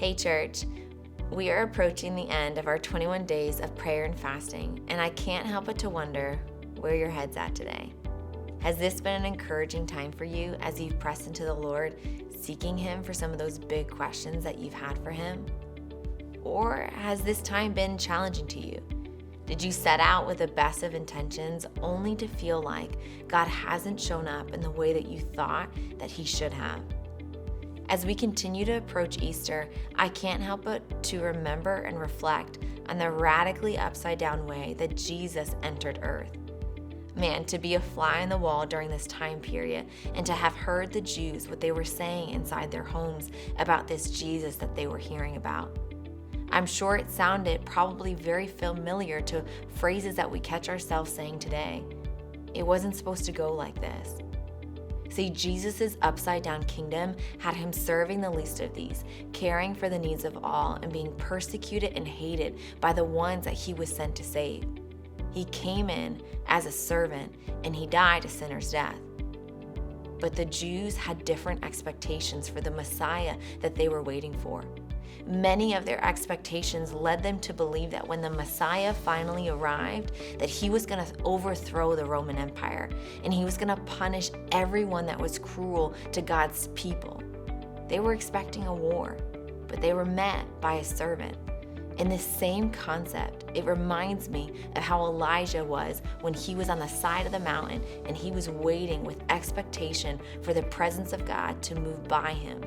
Hey church, we are approaching the end of our 21 days of prayer and fasting, and I can't help but to wonder where your head's at today. Has this been an encouraging time for you as you've pressed into the Lord, seeking Him for some of those big questions that you've had for Him? Or has this time been challenging to you? Did you set out with the best of intentions only to feel like God hasn't shown up in the way that you thought that He should have? As we continue to approach Easter, I can't help but to remember and reflect on the radically upside down way that Jesus entered earth. Man, to be a fly on the wall during this time period and to have heard the Jews what they were saying inside their homes about this Jesus that they were hearing about. I'm sure it sounded probably very familiar to phrases that we catch ourselves saying today. It wasn't supposed to go like this. See, Jesus' upside-down kingdom had Him serving the least of these, caring for the needs of all, and being persecuted and hated by the ones that He was sent to save. He came in as a servant, and He died a sinner's death. But the Jews had different expectations for the Messiah that they were waiting for. Many of their expectations led them to believe that when the Messiah finally arrived, that He was going to overthrow the Roman Empire and He was going to punish everyone that was cruel to God's people. They were expecting a war, but they were met by a servant. In this same concept, it reminds me of how Elijah was when he was on the side of the mountain and he was waiting with expectation for the presence of God to move by him.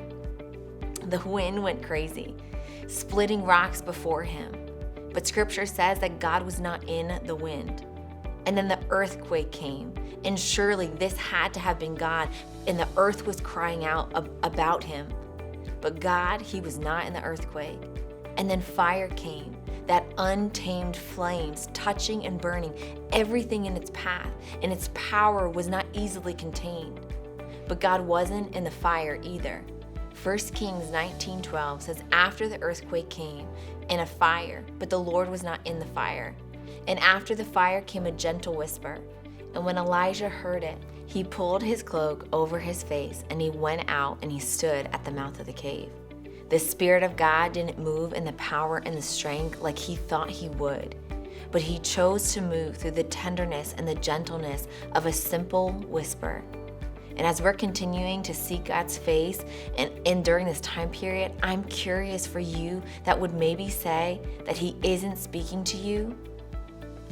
The wind went crazy, splitting rocks before him. But scripture says that God was not in the wind. And then the earthquake came. And surely this had to have been God. And the earth was crying out about Him. But God, He was not in the earthquake. And then fire came. That untamed flames touching and burning everything in its path. And its power was not easily contained. But God wasn't in the fire either. 1 Kings 19:12 says, after the earthquake came and a fire, but the Lord was not in the fire. And after the fire came a gentle whisper. And when Elijah heard it, he pulled his cloak over his face and he went out and he stood at the mouth of the cave. The Spirit of God didn't move in the power and the strength like he thought He would, but He chose to move through the tenderness and the gentleness of a simple whisper. And as we're continuing to seek God's face and during this time period, I'm curious for you that would maybe say that He isn't speaking to you.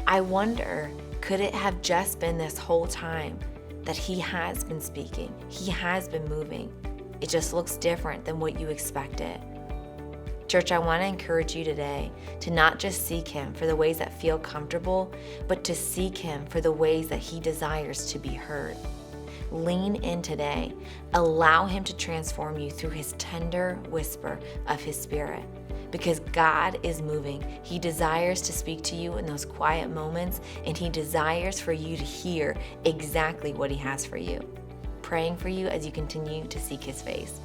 I wonder, could it have just been this whole time that He has been speaking? He has been moving. It just looks different than what you expected. Church, I want to encourage you today to not just seek Him for the ways that feel comfortable, but to seek Him for the ways that He desires to be heard. Lean in today. Allow Him to transform you through His tender whisper of His Spirit. Because God is moving. He desires to speak to you in those quiet moments, and He desires for you to hear exactly what He has for you. Praying for you as you continue to seek His face.